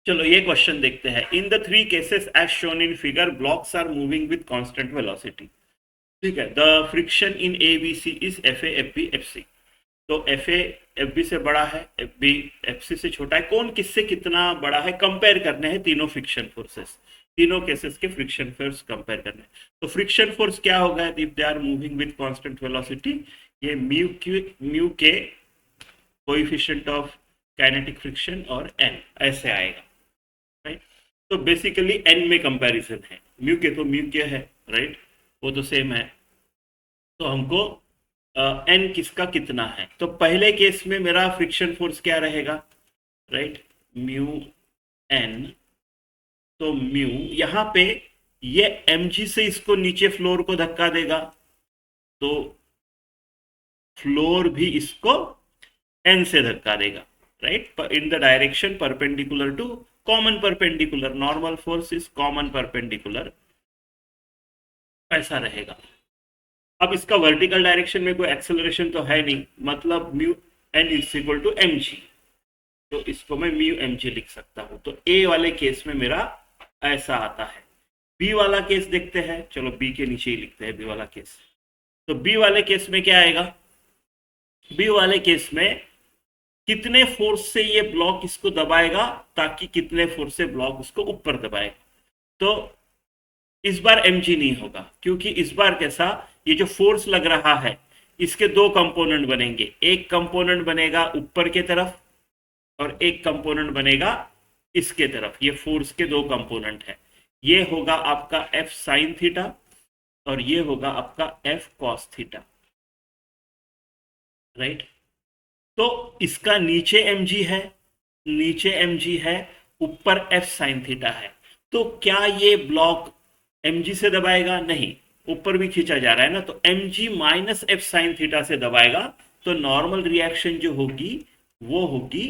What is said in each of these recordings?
चलो ये क्वेश्चन देखते हैं। In the three cases as shown in figure, blocks are moving with constant velocity. ठीक है, the friction in A B C is F A F B F C. तो F A F B से बड़ा है, F B F सी से छोटा है। कौन किससे कितना बड़ा है कंपेयर करने हैं तीनों फ्रिक्शन फोर्सेस, तीनों केसेस के फ्रिक्शन फोर्स कंपेयर करने हैं। तो फ्रिक्शन फोर्स क्या होगा if they are moving with constant velocity? ये म्यू के कोएफिशिएंट ऑफ काइनेटिक फ्रिक्शन और एन ऐसे आएगा, राइट। तो बेसिकली एन में कंपैरिजन है, म्यू के तो म्यू के है, राइट, वो तो सेम है। तो हमको एन किसका कितना है, तो पहले केस में मेरा फ्रिक्शन फोर्स क्या रहेगा, राइट, म्यू एन। तो म्यू यहाँ पे ये एम जी से इसको नीचे फ्लोर को धक्का देगा, तो फ्लोर भी इसको एन से धक्का देगा, right, in the direction perpendicular to common perpendicular, normal force is common perpendicular, ऐसा रहेगा। अब इसका वर्टिकल डायरेक्शन में कोई एक्सेलरेशन तो है नहीं, मतलब mu N is equal to M G, तो इसको मैं म्यू एम जी लिख सकता हूं। तो ए वाले केस में मेरा ऐसा आता है। बी वाला केस देखते हैं, चलो बी के नीचे ही लिखते हैं बी वाला केस। तो बी वाले केस में क्या आएगा, बी वाले केस में कितने फोर्स से ये ब्लॉक इसको दबाएगा ताकि कितने फोर्स से ब्लॉक उसको ऊपर दबाएगा। तो इस बार mg नहीं होगा, क्योंकि इस बार कैसा, ये जो फोर्स लग रहा है इसके दो कंपोनेंट बनेंगे, एक कंपोनेंट बनेगा ऊपर के तरफ और एक कंपोनेंट बनेगा इसके तरफ। ये फोर्स के दो कंपोनेंट है, ये होगा आपका f साइन थीटा और ये होगा आपका f कॉस थीटा, राइट। तो इसका नीचे mg है, नीचे mg है, ऊपर f साइन थीटा है। तो क्या ये ब्लॉक mg से दबाएगा? नहीं, ऊपर भी खींचा जा रहा है ना, तो mg minus f sine theta से दबाएगा। तो नॉर्मल रिएक्शन जो होगी वो होगी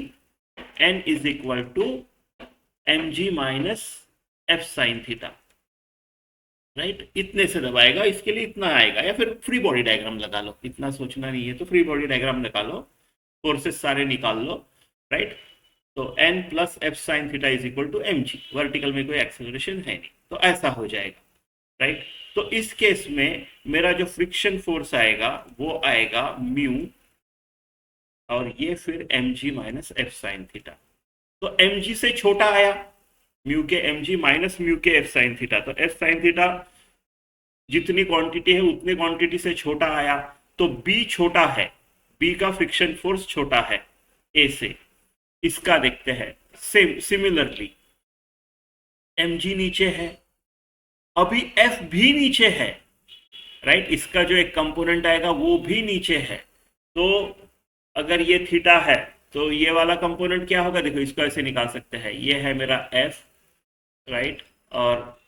n is equal to mg minus f sine theta, right, इतने से दबाएगा, इसके लिए इतना आएगा। या फिर फ्री बॉडी डायग्राम लगा लो, इतना सोचना नहीं है तो फ्री बॉडी डायग्राम लगा लो, फोर्सेस सारे निकाल लो, राइट। तो n plus F sine theta is equal to M G, vertical में कोई एक्सेलरेशन है नहीं, तो ऐसा हो जाएगा, राइट। तो इस केस में मेरा जो फ्रिक्शन फोर्स आएगा वो आएगा म्यू और ये फिर M G minus F sine theta. तो एम जी से छोटा आया, म्यू के एम जी माइनस म्यू के एफ साइन थीटा, तो एफ साइन थीटा जितनी क्वांटिटी है उतनी क्वांटिटी से छोटा आया। तो बी छोटा है, बी का फ्रिक्शन फोर्स छोटा है ए से। इसका देखते हैं, सेम सिमिलरली mg नीचे है, अभी f भी नीचे है, राइट, इसका जो एक कंपोनेंट आएगा वो भी नीचे है। तो अगर ये थीटा है तो ये वाला कंपोनेंट क्या होगा, देखो इसको ऐसे निकाल सकते हैं, ये है मेरा f, राइट, और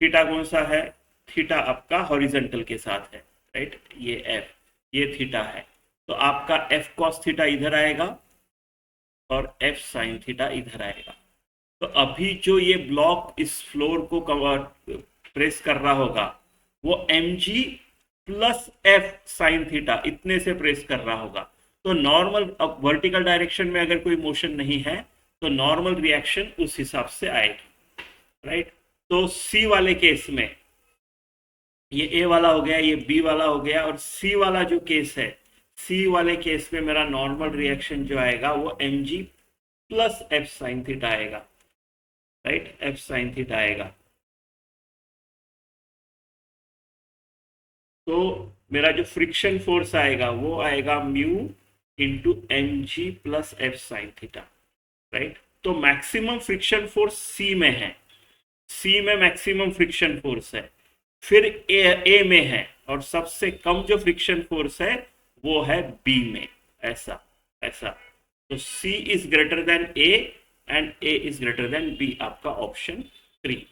थीटा कौन सा है, थीटा आपका हॉरिजॉन्टल के साथ है, राइट, ये f, ये थीटा है। तो आपका f cos थीटा इधर आएगा और f साइन थीटा इधर आएगा। तो अभी जो ये ब्लॉक इस फ्लोर को कवर प्रेस कर रहा होगा वो mg plus f sine theta इतने से प्रेस कर रहा होगा। तो नॉर्मल, अब वर्टिकल डायरेक्शन में अगर कोई मोशन नहीं है तो नॉर्मल रिएक्शन उस हिसाब से आएगी, राइट। तो सी वाले केस में ये ए वाला हो गया, ये बी वाला हो गया, और सी वाला जो केस है, सी वाले केस में मेरा नॉर्मल रिएक्शन जो आएगा वो mg plus F sine theta आएगा, राइट, एफ साइन थीटा आएगा। तो मेरा जो फ्रिक्शन फोर्स आएगा वो आएगा mu into M G plus F sine theta, right. तो मैक्सिमम फ्रिक्शन फोर्स सी में है, सी में मैक्सिमम फ्रिक्शन फोर्स है, फिर ए में है, और सबसे कम जो फ्रिक्शन फोर्स है वो है बी में, ऐसा ऐसा। तो C is greater than A and A is greater than B, आपका ऑप्शन 3।